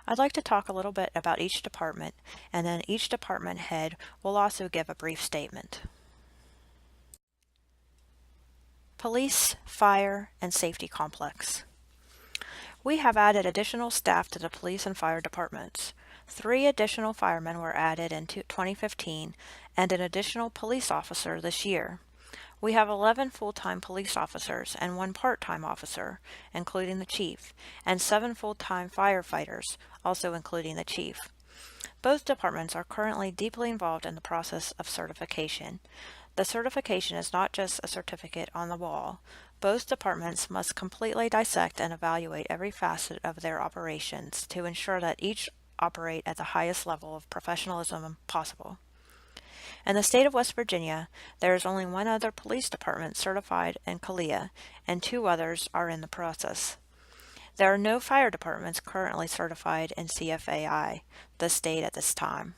I'd like to talk a little bit about each department, and then each department head will also give a brief statement. Police, Fire, and Safety Complex. We have added additional staff to the police and fire departments. 3 additional firemen were added in 2015 and an additional police officer this year. We have 11 full-time police officers and 1 part-time officer, including the chief, and 7 full-time firefighters, also including the chief. Both departments are currently deeply involved in the process of certification. The certification is not just a certificate on the wall. Both departments must completely dissect and evaluate every facet of their operations to ensure that each operate at the highest level of professionalism possible. In the state of West Virginia, there is only 1 other police department certified in CALEA, and 2 others are in the process. There are no fire departments currently certified in CFAI, the state at this time.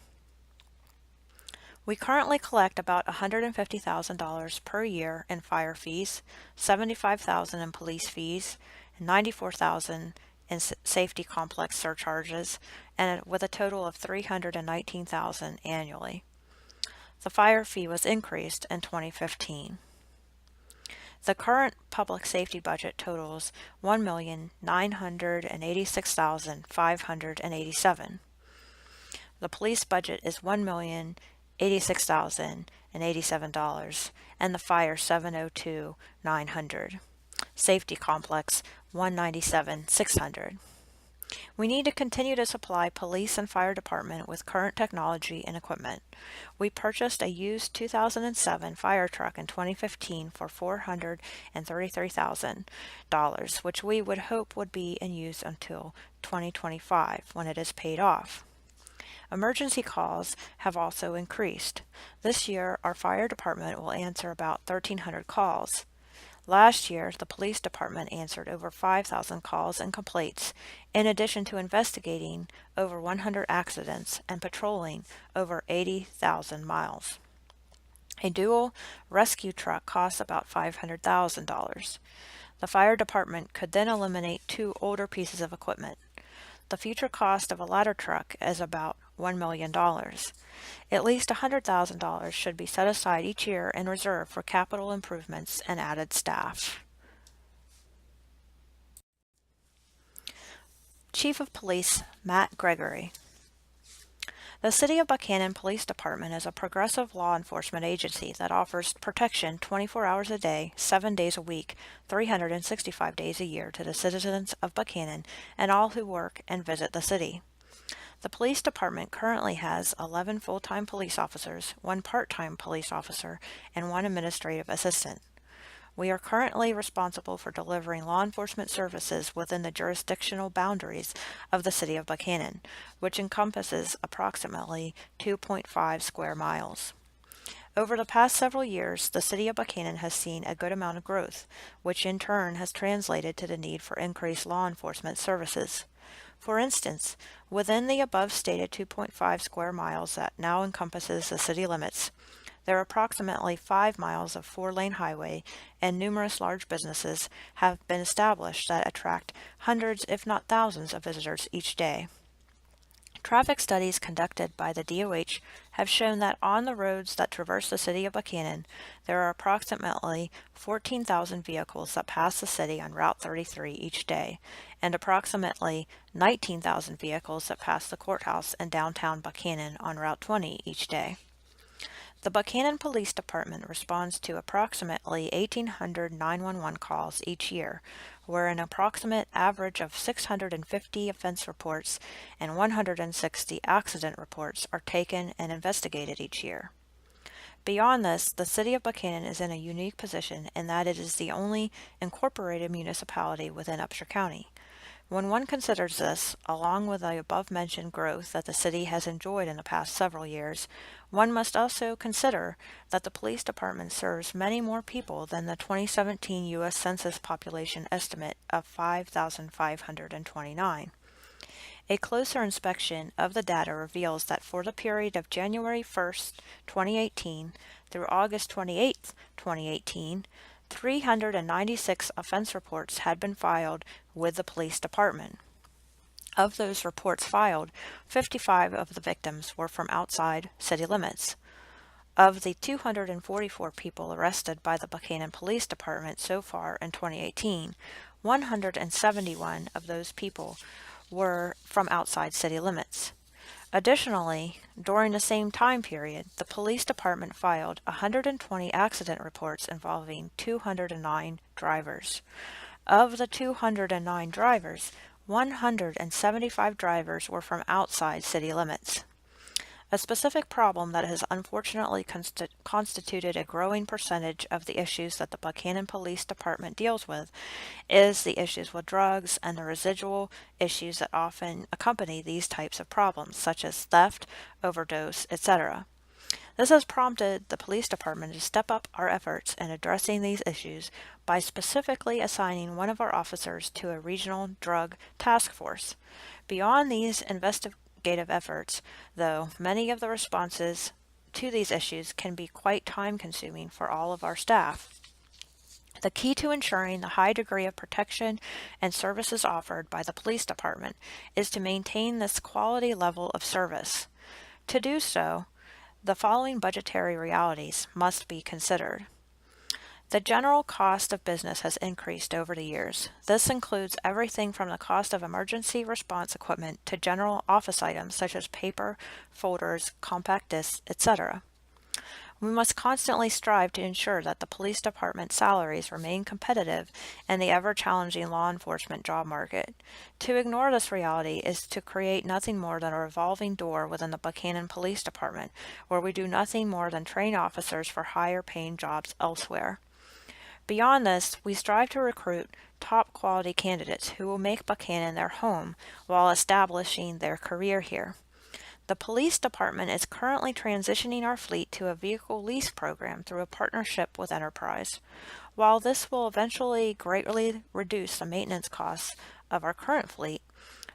We currently collect about $150,000 per year in fire fees, $75,000 in police fees, and $94,000 in safety complex surcharges, and with a total of $319,000 annually. The fire fee was increased in 2015. The current public safety budget totals $1,986,587. The police budget is $1,086,087, and the fire $702,900. Safety complex $197,600. We need to continue to supply police and fire department with current technology and equipment. We purchased a used 2007 fire truck in 2015 for $433,000, which we would hope would be in use until 2025 when it is paid off. Emergency calls have also increased. This year, our fire department will answer about 1,300 calls. Last year, the police department answered over 5,000 calls and complaints, in addition to investigating over 100 accidents and patrolling over 80,000 miles. A dual rescue truck costs about $500,000. The fire department could then eliminate 2 older pieces of equipment. The future cost of a ladder truck is about $1 million. At least $100,000 should be set aside each year in reserve for capital improvements and added staff. Chief of Police Matt Gregory. The City of Buckhannon Police Department is a progressive law enforcement agency that offers protection 24 hours a day, 7 days a week, 365 days a year to the citizens of Buckhannon and all who work and visit the city. The police department currently has 11 full-time police officers, 1 part-time police officer, and 1 administrative assistant. We are currently responsible for delivering law enforcement services within the jurisdictional boundaries of the City of Buckhannon, which encompasses approximately 2.5 square miles. Over the past several years, the City of Buckhannon has seen a good amount of growth, which in turn has translated to the need for increased law enforcement services. For instance, within the above stated 2.5 square miles that now encompasses the city limits, there are approximately 5 miles of 4-lane highway, and numerous large businesses have been established that attract hundreds, if not thousands, of visitors each day. Traffic studies conducted by the DOH have shown that on the roads that traverse the City of Buckhannon, there are approximately 14,000 vehicles that pass the city on Route 33 each day, and approximately 19,000 vehicles that pass the courthouse in downtown Buckhannon on Route 20 each day. The Buckhannon Police Department responds to approximately 1,800 911 calls each year, where an approximate average of 650 offense reports and 160 accident reports are taken and investigated each year. Beyond this, the City of Buckhannon is in a unique position in that it is the only incorporated municipality within Upshur County. When one considers this, along with the above-mentioned growth that the city has enjoyed in the past several years, one must also consider that the police department serves many more people than the 2017 U.S. Census population estimate of 5,529. A closer inspection of the data reveals that for the period of January 1st, 2018 through August 28th, 2018, 396 offense reports had been filed with the police department. Of those reports filed, 55 of the victims were from outside city limits. Of the 244 people arrested by the Buckhannon Police Department so far in 2018, 171 of those people were from outside city limits. Additionally, during the same time period, the police department filed 120 accident reports involving 209 drivers. Of the 209 drivers, 175 drivers were from outside city limits. A specific problem that has unfortunately constituted a growing percentage of the issues that the Buckhannon Police Department deals with is the issues with drugs and the residual issues that often accompany these types of problems, such as theft, overdose, etc. This has prompted the police department to step up our efforts in addressing these issues by specifically assigning one of our officers to a regional drug task force. Beyond these investigative efforts, though, many of the responses to these issues can be quite time-consuming for all of our staff. The key to ensuring the high degree of protection and services offered by the police department is to maintain this quality level of service. To do so, the following budgetary realities must be considered. The general cost of business has increased over the years. This includes everything from the cost of emergency response equipment to general office items such as paper, folders, compact discs, etc. We must constantly strive to ensure that the police department salaries remain competitive in the ever-challenging law enforcement job market. To ignore this reality is to create nothing more than a revolving door within the Buckhannon Police Department, where we do nothing more than train officers for higher-paying jobs elsewhere. Beyond this, we strive to recruit top-quality candidates who will make Buckhannon their home while establishing their career here. The police department is currently transitioning our fleet to a vehicle lease program through a partnership with Enterprise. While this will eventually greatly reduce the maintenance costs of our current fleet,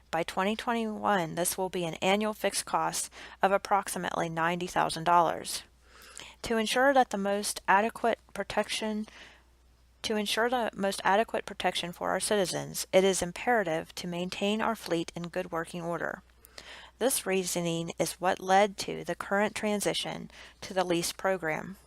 by 2021 this will be an annual fixed cost of approximately $90,000. To ensure the most adequate protection for our citizens, it is imperative to maintain our fleet in good working order. This reasoning is what led to the current transition to the lease program.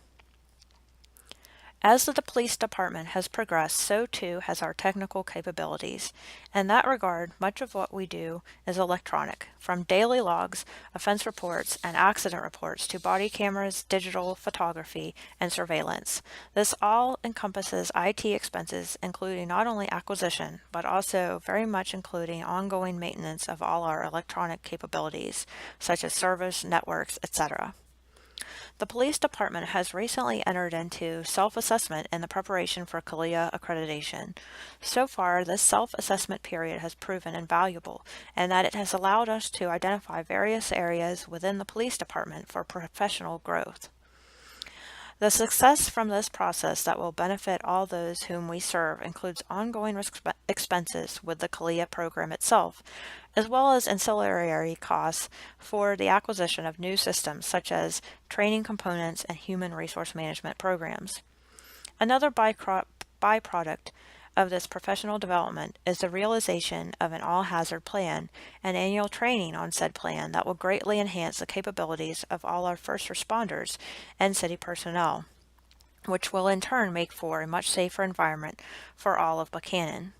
As the police department has progressed, so too has our technical capabilities. In that regard, much of what we do is electronic, from daily logs, offense reports, and accident reports to body cameras, digital photography, and surveillance. This all encompasses IT expenses, including not only acquisition, but also very much including ongoing maintenance of all our electronic capabilities, such as servers, networks, etc. The police department has recently entered into self-assessment in the preparation for CALIA accreditation. So far, this self-assessment period has proven invaluable in that it has allowed us to identify various areas within the police department for professional growth. The success from this process that will benefit all those whom we serve includes ongoing expenses with the CALIA program itself, as well as ancillary costs for the acquisition of new systems such as training components and human resource management programs. Another byproduct of this professional development is the realization of an all-hazard plan and annual training on said plan that will greatly enhance the capabilities of all our first responders and city personnel, which will in turn make for a much safer environment for all of Buckhannon.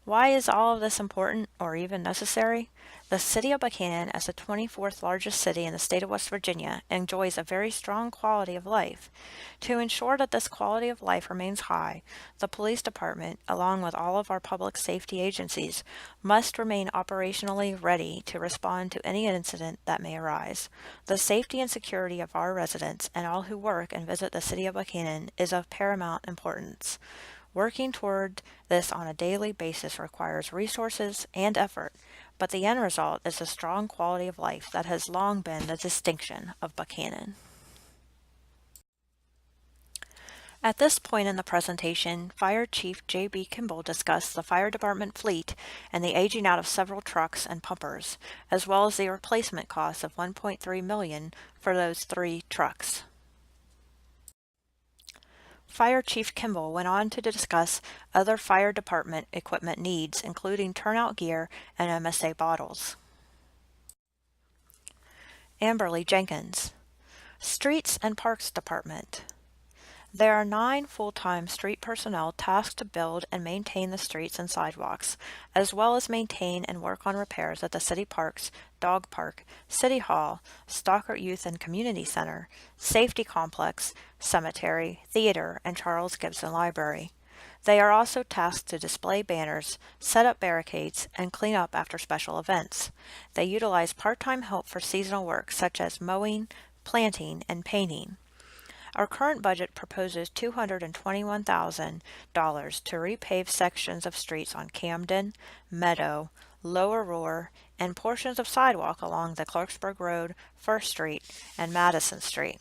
Why is all of this important or even necessary? The city of Buckhannon, as the 24th largest city in the state of West Virginia, enjoys a very strong quality of life. To ensure that this quality of life remains high, the police department, along with all of our public safety agencies, must remain operationally ready to respond to any incident that may arise. The safety and security of our residents and all who work and visit the city of Buckhannon is of paramount importance. Working toward this on a daily basis requires resources and effort, but the end result is a strong quality of life that has long been the distinction of Buckhannon. At this point in the presentation, Fire Chief J.B. Kimball discussed the fire department fleet and the aging out of several trucks and pumpers, as well as the replacement cost of $1.3 million for those 3 trucks. Fire Chief Kimball went on to discuss other fire department equipment needs, including turnout gear and MSA bottles. Amberle Jenkins, Streets and Parks Department. There are 9 full-time street personnel tasked to build and maintain the streets and sidewalks, as well as maintain and work on repairs at the city parks, dog park, city hall, Stockert Youth and Community Center, safety complex, cemetery, theater, and Charles Gibson Library. They are also tasked to display banners, set up barricades, and clean up after special events. They utilize part-time help for seasonal work such as mowing, planting, and painting. Our current budget proposes $221,000 to repave sections of streets on Camden, Meadow, Lower Roar, and portions of sidewalk along the Clarksburg Road, First Street, and Madison Street.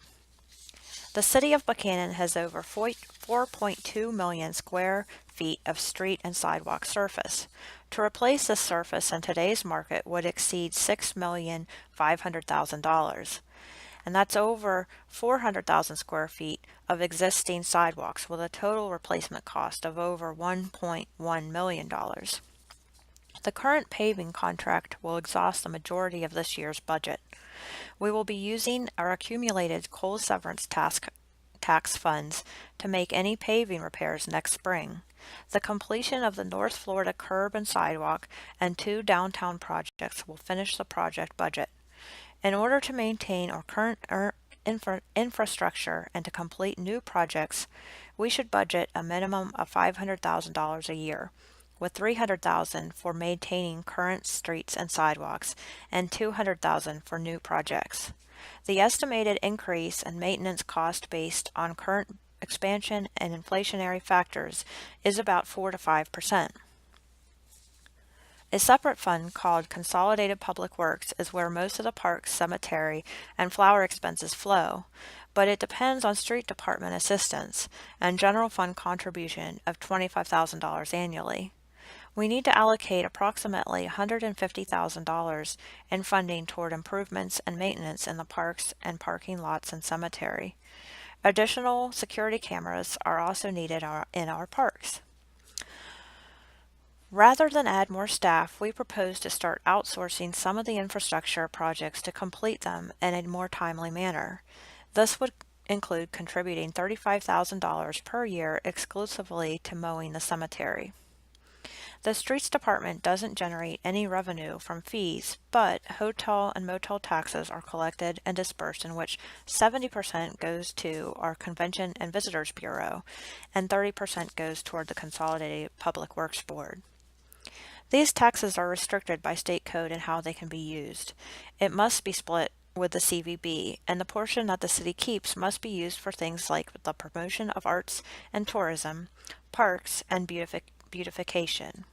The City of Buckhannon has over 4.2 million square feet of street and sidewalk surface. To replace this surface in today's market would exceed $6,500,000. And that's over 400,000 square feet of existing sidewalks with a total replacement cost of over $1.1 million. The current paving contract will exhaust the majority of this year's budget. We will be using our accumulated coal severance tax funds to make any paving repairs next spring. The completion of the North Florida curb and sidewalk and 2 downtown projects will finish the project budget. In order to maintain our current infrastructure and to complete new projects, we should budget a minimum of $500,000 a year, with $300,000 for maintaining current streets and sidewalks and $200,000 for new projects. The estimated increase in maintenance cost based on current expansion and inflationary factors is about 4 to 5%. A separate fund called Consolidated Public Works is where most of the park's cemetery and flower expenses flow, but it depends on street department assistance and general fund contribution of $25,000 annually. We need to allocate approximately $150,000 in funding toward improvements and maintenance in the parks and parking lots and cemetery. Additional security cameras are also needed in our parks. Rather than add more staff, we propose to start outsourcing some of the infrastructure projects to complete them in a more timely manner. This would include contributing $35,000 per year exclusively to mowing the cemetery. The Streets Department doesn't generate any revenue from fees, but hotel and motel taxes are collected and dispersed, in which 70% goes to our Convention and Visitors Bureau and 30% goes toward the Consolidated Public Works Board. These taxes are restricted by state code in how they can be used. It must be split with the CVB, and the portion that the city keeps must be used for things like the promotion of arts and tourism, parks, and beautification.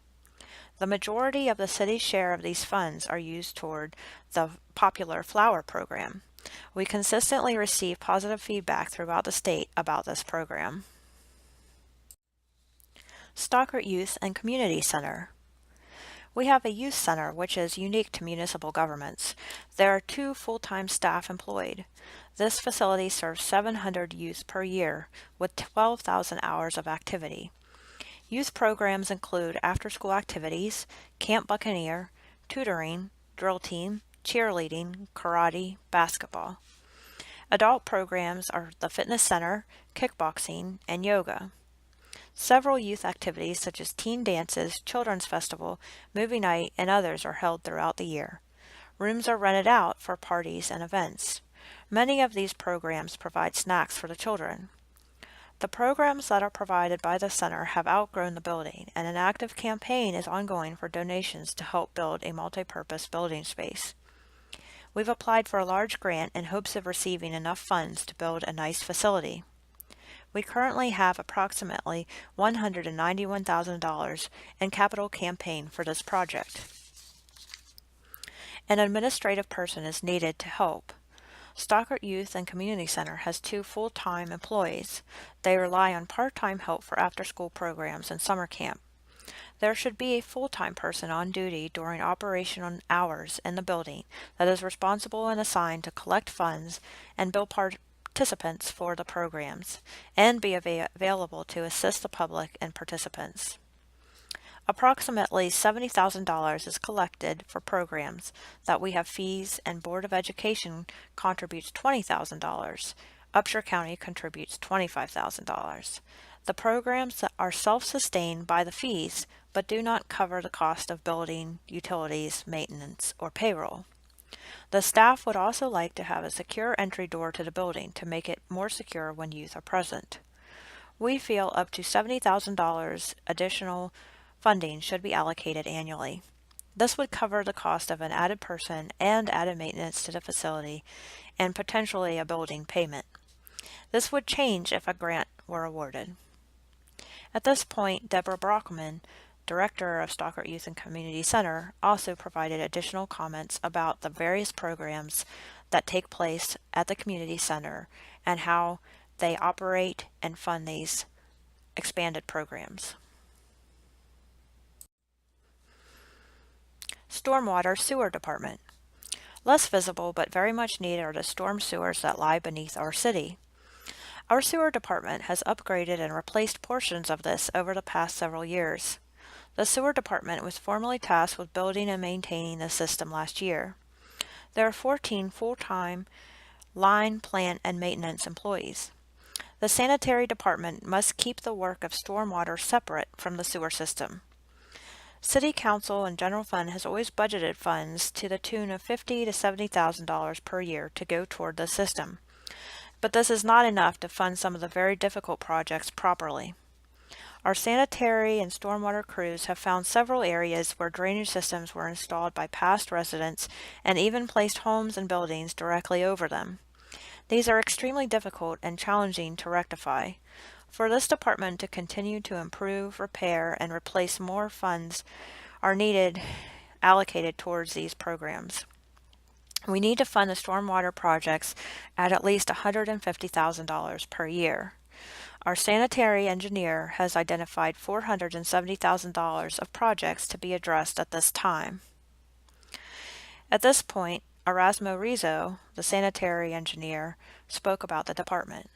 The majority of the city's share of these funds are used toward the popular flower program. We consistently receive positive feedback throughout the state about this program. Stockert Youth and Community Center. We have a youth center which is unique to municipal governments. There are 2 full-time staff employed. This facility serves 700 youth per year with 12,000 hours of activity. Youth programs include after-school activities, Camp Buccaneer, tutoring, drill team, cheerleading, karate, basketball. Adult programs are the fitness center, kickboxing, and yoga. Several youth activities such as teen dances, children's festival, movie night, and others are held throughout the year. Rooms are rented out for parties and events. Many of these programs provide snacks for the children. The programs that are provided by the center have outgrown the building, and an active campaign is ongoing for donations to help build a multi-purpose building space. We've applied for a large grant in hopes of receiving enough funds to build a nice facility. We currently have approximately $191,000 in capital campaign for this project. An administrative person is needed to help. Stockert Youth and Community Center has 2 full-time employees. They rely on part-time help for after-school programs and summer camp. There should be a full-time person on duty during operational hours in the building that is responsible and assigned to collect funds and bill participants for the programs and be available to assist the public and participants. Approximately $70,000 is collected for programs that we have fees, and Board of Education contributes $20,000. Upshur County contributes $25,000. The programs that are self-sustained by the fees but do not cover the cost of building, utilities, maintenance, or payroll. The staff would also like to have a secure entry door to the building to make it more secure when youth are present. We feel up to $70,000 additional funding should be allocated annually. This would cover the cost of an added person and added maintenance to the facility and potentially a building payment. This would change if a grant were awarded. At this point, Deborah Brockman, Director of Stockert Youth Community Center, also provided additional comments about the various programs that take place at the community center and how they operate and fund these expanded programs. Stormwater Sewer Department. Less visible but very much needed are the storm sewers that lie beneath our city. Our sewer department has upgraded and replaced portions of this over the past several years. The sewer department was formally tasked with building and maintaining the system last year. There are 14 full-time line, plant, and maintenance employees. The sanitary department must keep the work of stormwater separate from the sewer system. City Council and General Fund has always budgeted funds to the tune of $50,000 to $70,000 per year to go toward the system. But this is not enough to fund some of the very difficult projects properly. Our sanitary and stormwater crews have found several areas where drainage systems were installed by past residents and even placed homes and buildings directly over them. These are extremely difficult and challenging to rectify. For this department to continue to improve, repair, and replace, more funds are needed allocated towards these programs. We need to fund the stormwater projects at least $150,000 per year. Our sanitary engineer has identified $470,000 of projects to be addressed at this time. At this point, Erasmo Rizzo, the sanitary engineer, spoke about the department.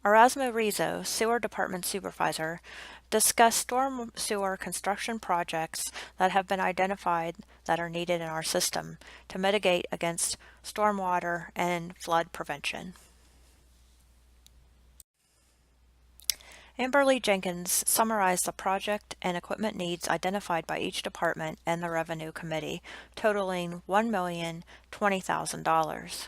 Erasmo Rizzo, Sewer Department Supervisor, discussed storm sewer construction projects that have been identified that are needed in our system to mitigate against stormwater and flood prevention. Amberle Jenkins summarized the project and equipment needs identified by each department and the Revenue Committee, totaling $1,020,000.